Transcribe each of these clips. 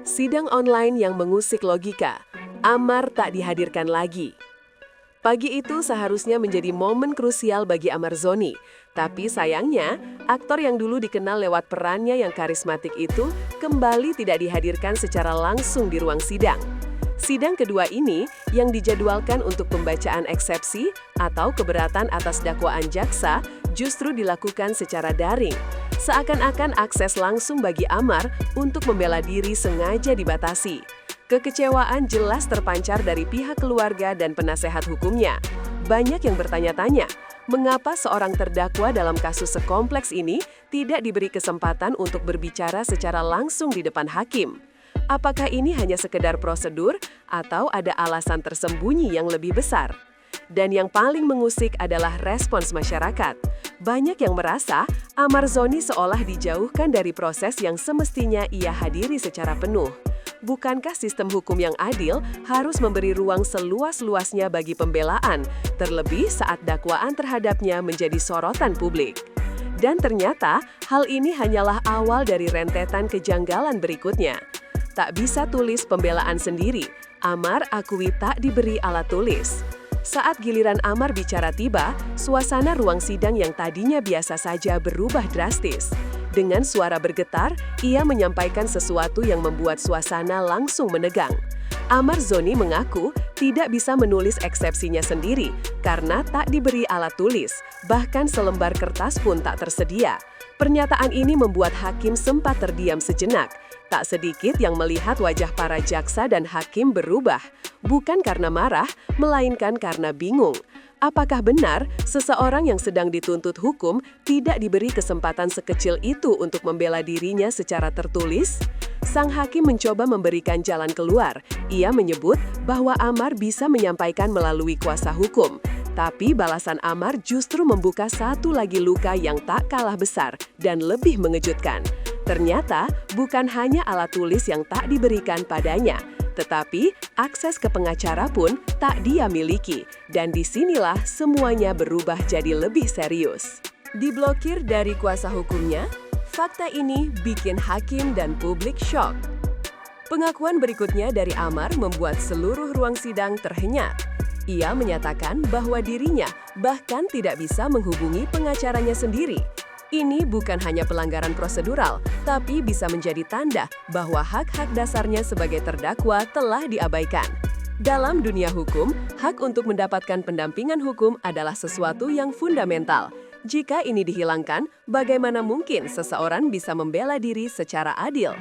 Sidang online yang mengusik logika. Amar tak dihadirkan lagi. Pagi itu seharusnya menjadi momen krusial bagi Amar Zoni. Tapi sayangnya, aktor yang dulu dikenal lewat perannya yang karismatik itu kembali tidak dihadirkan secara langsung di ruang sidang. Sidang kedua ini yang dijadwalkan untuk pembacaan eksepsi atau keberatan atas dakwaan jaksa justru dilakukan secara daring. Seakan-akan akses langsung bagi Amar untuk membela diri sengaja dibatasi. Kekecewaan jelas terpancar dari pihak keluarga dan penasehat hukumnya. Banyak yang bertanya-tanya, mengapa seorang terdakwa dalam kasus sekompleks ini tidak diberi kesempatan untuk berbicara secara langsung di depan hakim? Apakah ini hanya sekedar prosedur atau ada alasan tersembunyi yang lebih besar? Dan yang paling mengusik adalah respons masyarakat. Banyak yang merasa Amar Zoni seolah dijauhkan dari proses yang semestinya ia hadiri secara penuh. Bukankah sistem hukum yang adil harus memberi ruang seluas-luasnya bagi pembelaan, terlebih saat dakwaan terhadapnya menjadi sorotan publik? Dan ternyata, hal ini hanyalah awal dari rentetan kejanggalan berikutnya. Tak bisa tulis pembelaan sendiri, Amar akui tak diberi alat tulis. Saat giliran Amar bicara tiba, suasana ruang sidang yang tadinya biasa saja berubah drastis. Dengan suara bergetar, ia menyampaikan sesuatu yang membuat suasana langsung menegang. Amar Zoni mengaku tidak bisa menulis eksepsinya sendiri karena tak diberi alat tulis, bahkan selembar kertas pun tak tersedia. Pernyataan ini membuat hakim sempat terdiam sejenak. Tak sedikit yang melihat wajah para jaksa dan hakim berubah, bukan karena marah, melainkan karena bingung. Apakah benar seseorang yang sedang dituntut hukum tidak diberi kesempatan sekecil itu untuk membela dirinya secara tertulis? Sang hakim mencoba memberikan jalan keluar. Ia menyebut bahwa Amar bisa menyampaikan melalui kuasa hukum. Tapi balasan Amar justru membuka satu lagi luka yang tak kalah besar dan lebih mengejutkan. Ternyata bukan hanya alat tulis yang tak diberikan padanya, tetapi akses ke pengacara pun tak dia miliki. Dan disinilah semuanya berubah jadi lebih serius. Diblokir dari kuasa hukumnya, fakta ini bikin hakim dan publik syok. Pengakuan berikutnya dari Amar membuat seluruh ruang sidang terhenyak. Ia menyatakan bahwa dirinya bahkan tidak bisa menghubungi pengacaranya sendiri. Ini bukan hanya pelanggaran prosedural, tapi bisa menjadi tanda bahwa hak-hak dasarnya sebagai terdakwa telah diabaikan. Dalam dunia hukum, hak untuk mendapatkan pendampingan hukum adalah sesuatu yang fundamental. Jika ini dihilangkan, bagaimana mungkin seseorang bisa membela diri secara adil?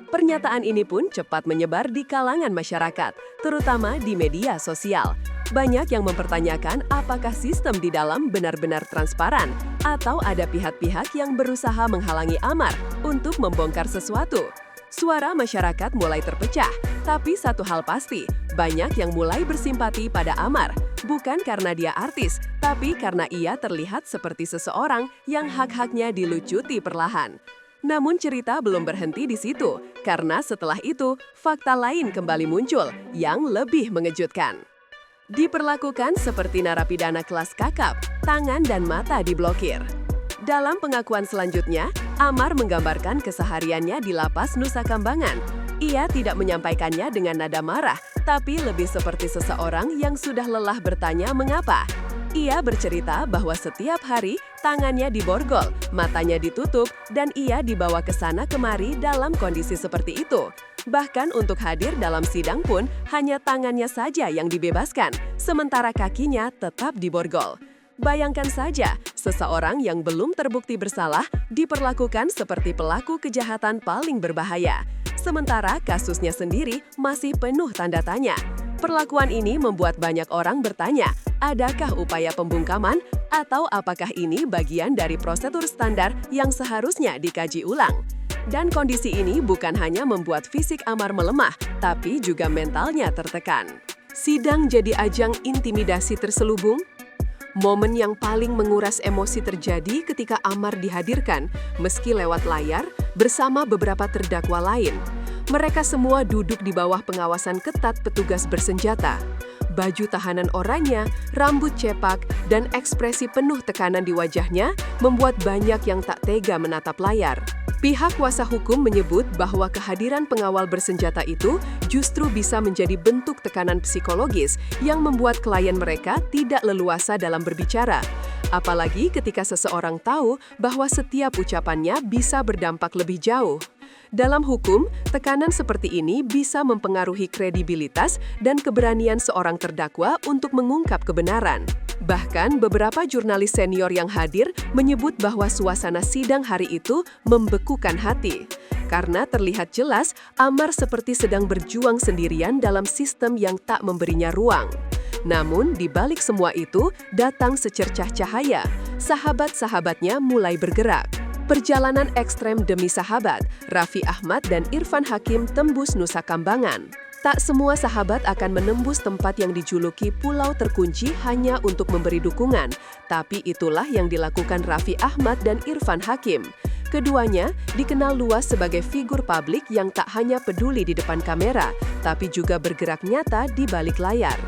Pernyataan ini pun cepat menyebar di kalangan masyarakat, terutama di media sosial. Banyak yang mempertanyakan apakah sistem di dalam benar-benar transparan atau ada pihak-pihak yang berusaha menghalangi Amar untuk membongkar sesuatu. Suara masyarakat mulai terpecah, tapi satu hal pasti, banyak yang mulai bersimpati pada Amar, bukan karena dia artis, tapi karena ia terlihat seperti seseorang yang hak-haknya dilucuti perlahan. Namun cerita belum berhenti di situ, karena setelah itu, fakta lain kembali muncul yang lebih mengejutkan. Diperlakukan seperti narapidana kelas kakap, tangan dan mata diblokir. Dalam pengakuan selanjutnya, Amar menggambarkan kesehariannya di lapas Nusa Kambangan. Ia tidak menyampaikannya dengan nada marah, tapi lebih seperti seseorang yang sudah lelah bertanya mengapa. Ia bercerita bahwa setiap hari tangannya diborgol, matanya ditutup, dan ia dibawa ke sana kemari dalam kondisi seperti itu. Bahkan untuk hadir dalam sidang pun hanya tangannya saja yang dibebaskan, sementara kakinya tetap diborgol. Bayangkan saja, seseorang yang belum terbukti bersalah diperlakukan seperti pelaku kejahatan paling berbahaya. Sementara kasusnya sendiri masih penuh tanda tanya. Perlakuan ini membuat banyak orang bertanya, adakah upaya pembungkaman atau apakah ini bagian dari prosedur standar yang seharusnya dikaji ulang? Dan kondisi ini bukan hanya membuat fisik Amar melemah, tapi juga mentalnya tertekan. Sidang jadi ajang intimidasi terselubung? Momen yang paling menguras emosi terjadi ketika Amar dihadirkan, meski lewat layar, bersama beberapa terdakwa lain. Mereka semua duduk di bawah pengawasan ketat petugas bersenjata. Baju tahanan oranye, rambut cepak, dan ekspresi penuh tekanan di wajahnya membuat banyak yang tak tega menatap layar. Pihak kuasa hukum menyebut bahwa kehadiran pengawal bersenjata itu justru bisa menjadi bentuk tekanan psikologis yang membuat klien mereka tidak leluasa dalam berbicara. Apalagi ketika seseorang tahu bahwa setiap ucapannya bisa berdampak lebih jauh. Dalam hukum, tekanan seperti ini bisa mempengaruhi kredibilitas dan keberanian seorang terdakwa untuk mengungkap kebenaran. Bahkan, beberapa jurnalis senior yang hadir menyebut bahwa suasana sidang hari itu membekukan hati. Karena terlihat jelas, Ammar seperti sedang berjuang sendirian dalam sistem yang tak memberinya ruang. Namun, di balik semua itu, datang secercah cahaya. Sahabat-sahabatnya mulai bergerak. Perjalanan ekstrem demi sahabat, Raffi Ahmad dan Irfan Hakim tembus Nusa Kambangan. Tak semua sahabat akan menembus tempat yang dijuluki pulau terkunci hanya untuk memberi dukungan, tapi itulah yang dilakukan Raffi Ahmad dan Irfan Hakim. Keduanya dikenal luas sebagai figur publik yang tak hanya peduli di depan kamera, tapi juga bergerak nyata di balik layar.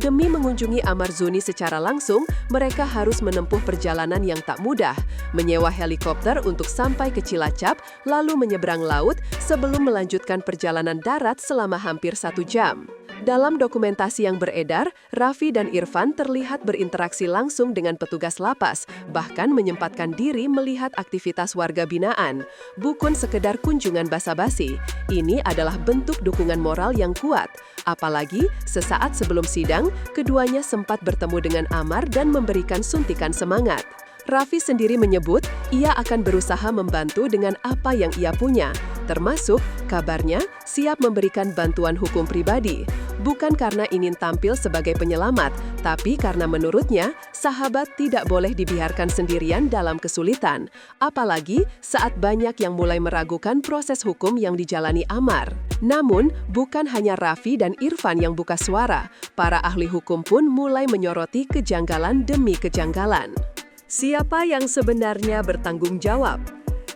Demi mengunjungi Ammar Zoni secara langsung, mereka harus menempuh perjalanan yang tak mudah, menyewa helikopter untuk sampai ke Cilacap, lalu menyeberang laut sebelum melanjutkan perjalanan darat selama hampir 1 jam. Dalam dokumentasi yang beredar, Raffi dan Irfan terlihat berinteraksi langsung dengan petugas lapas, bahkan menyempatkan diri melihat aktivitas warga binaan. Bukan sekedar kunjungan basa-basi, ini adalah bentuk dukungan moral yang kuat. Apalagi, sesaat sebelum sidang, keduanya sempat bertemu dengan Ammar dan memberikan suntikan semangat. Raffi sendiri menyebut ia akan berusaha membantu dengan apa yang ia punya, termasuk kabarnya siap memberikan bantuan hukum pribadi. Bukan karena ingin tampil sebagai penyelamat, tapi karena menurutnya, sahabat tidak boleh dibiarkan sendirian dalam kesulitan. Apalagi saat banyak yang mulai meragukan proses hukum yang dijalani Ammar. Namun, bukan hanya Raffi dan Irfan yang buka suara. Para ahli hukum pun mulai menyoroti kejanggalan demi kejanggalan. Siapa yang sebenarnya bertanggung jawab?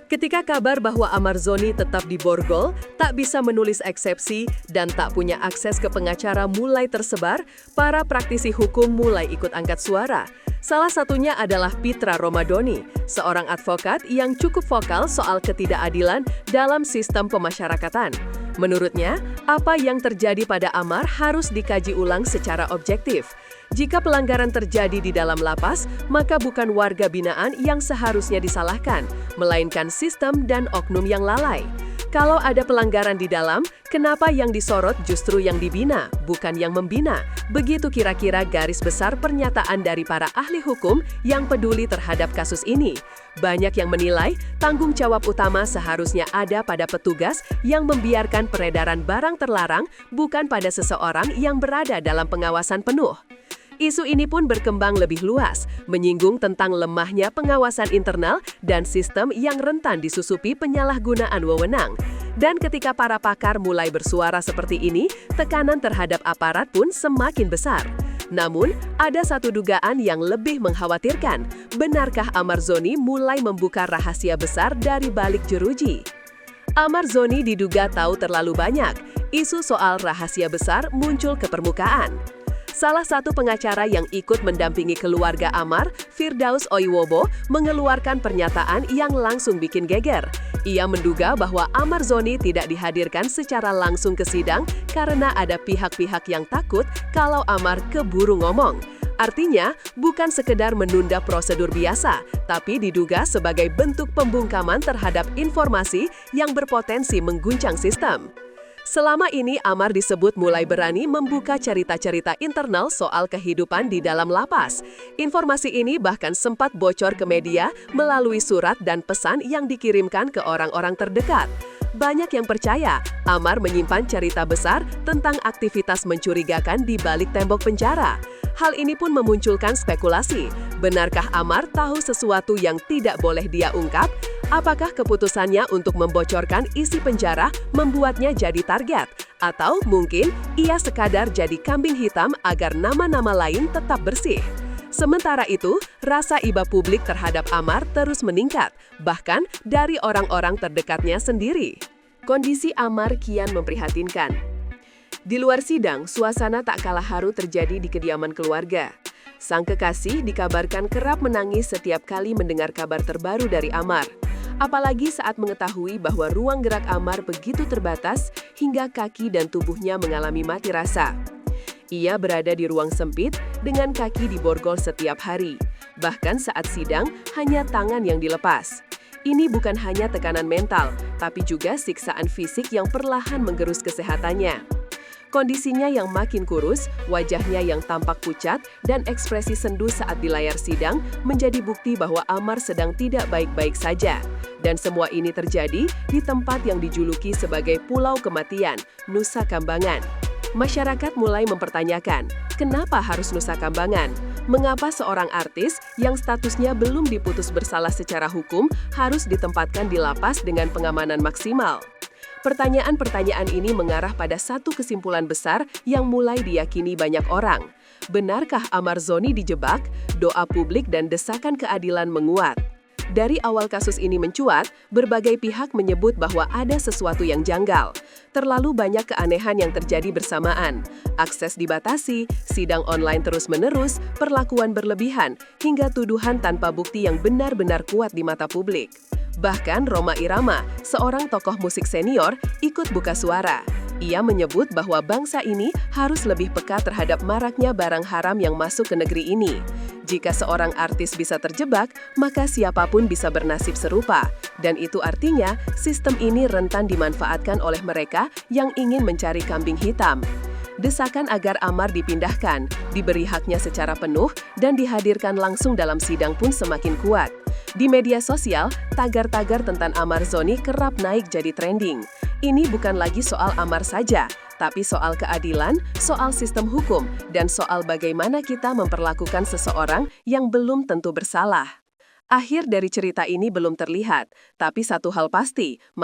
Ketika kabar bahwa Ammar Zoni tetap di Borgol, tak bisa menulis eksepsi, dan tak punya akses ke pengacara mulai tersebar, para praktisi hukum mulai ikut angkat suara. Salah satunya adalah Pitra Romadoni, seorang advokat yang cukup vokal soal ketidakadilan dalam sistem pemasyarakatan. Menurutnya, apa yang terjadi pada Ammar harus dikaji ulang secara objektif. Jika pelanggaran terjadi di dalam lapas, maka bukan warga binaan yang seharusnya disalahkan, melainkan sistem dan oknum yang lalai. Kalau ada pelanggaran di dalam, kenapa yang disorot justru yang dibina, bukan yang membina? Begitu kira-kira garis besar pernyataan dari para ahli hukum yang peduli terhadap kasus ini. Banyak yang menilai tanggung jawab utama seharusnya ada pada petugas yang membiarkan peredaran barang terlarang, bukan pada seseorang yang berada dalam pengawasan penuh. Isu ini pun berkembang lebih luas, menyinggung tentang lemahnya pengawasan internal dan sistem yang rentan disusupi penyalahgunaan wewenang. Dan ketika para pakar mulai bersuara seperti ini, tekanan terhadap aparat pun semakin besar. Namun, ada satu dugaan yang lebih mengkhawatirkan. Benarkah Ammar Zoni mulai membuka rahasia besar dari balik jeruji? Ammar Zoni diduga tahu terlalu banyak. Isu soal rahasia besar muncul ke permukaan. Salah satu pengacara yang ikut mendampingi keluarga Ammar, Firdaus Oiwobo, mengeluarkan pernyataan yang langsung bikin geger. Ia menduga bahwa Ammar Zoni tidak dihadirkan secara langsung ke sidang karena ada pihak-pihak yang takut kalau Ammar keburu ngomong. Artinya, bukan sekedar menunda prosedur biasa, tapi diduga sebagai bentuk pembungkaman terhadap informasi yang berpotensi mengguncang sistem. Selama ini, Ammar disebut mulai berani membuka cerita-cerita internal soal kehidupan di dalam lapas. Informasi ini bahkan sempat bocor ke media melalui surat dan pesan yang dikirimkan ke orang-orang terdekat. Banyak yang percaya Ammar menyimpan cerita besar tentang aktivitas mencurigakan di balik tembok penjara. Hal ini pun memunculkan spekulasi. Benarkah Ammar tahu sesuatu yang tidak boleh dia ungkap? Apakah keputusannya untuk membocorkan isi penjara membuatnya jadi target? Atau mungkin ia sekadar jadi kambing hitam agar nama-nama lain tetap bersih? Sementara itu, rasa iba publik terhadap Ammar terus meningkat, bahkan dari orang-orang terdekatnya sendiri. Kondisi Ammar kian memprihatinkan. Di luar sidang, suasana tak kalah haru terjadi di kediaman keluarga. Sang kekasih dikabarkan kerap menangis setiap kali mendengar kabar terbaru dari Ammar. Apalagi saat mengetahui bahwa ruang gerak Amar begitu terbatas hingga kaki dan tubuhnya mengalami mati rasa. Ia berada di ruang sempit dengan kaki diborgol setiap hari. Bahkan saat sidang, hanya tangan yang dilepas. Ini bukan hanya tekanan mental, tapi juga siksaan fisik yang perlahan menggerus kesehatannya. Kondisinya yang makin kurus, wajahnya yang tampak pucat, dan ekspresi sendu saat di layar sidang menjadi bukti bahwa Amar sedang tidak baik-baik saja. Dan semua ini terjadi di tempat yang dijuluki sebagai Pulau Kematian, Nusa Kambangan. Masyarakat mulai mempertanyakan, kenapa harus Nusa Kambangan? Mengapa seorang artis yang statusnya belum diputus bersalah secara hukum harus ditempatkan di lapas dengan pengamanan maksimal? Pertanyaan-pertanyaan ini mengarah pada satu kesimpulan besar yang mulai diyakini banyak orang. Benarkah Amar Zoni dijebak? Doa publik dan desakan keadilan menguat. Dari awal kasus ini mencuat, berbagai pihak menyebut bahwa ada sesuatu yang janggal. Terlalu banyak keanehan yang terjadi bersamaan. Akses dibatasi, sidang online terus-menerus, perlakuan berlebihan, hingga tuduhan tanpa bukti yang benar-benar kuat di mata publik. Bahkan Rhoma Irama, seorang tokoh musik senior, ikut buka suara. Ia menyebut bahwa bangsa ini harus lebih peka terhadap maraknya barang haram yang masuk ke negeri ini. Jika seorang artis bisa terjebak, maka siapapun bisa bernasib serupa. Dan itu artinya sistem ini rentan dimanfaatkan oleh mereka yang ingin mencari kambing hitam. Desakan agar Amar dipindahkan, diberi haknya secara penuh, dan dihadirkan langsung dalam sidang pun semakin kuat. Di media sosial, tagar-tagar tentang Amar Zoni kerap naik jadi trending. Ini bukan lagi soal Amar saja, tapi soal keadilan, soal sistem hukum, dan soal bagaimana kita memperlakukan seseorang yang belum tentu bersalah. Akhir dari cerita ini belum terlihat, tapi satu hal pasti,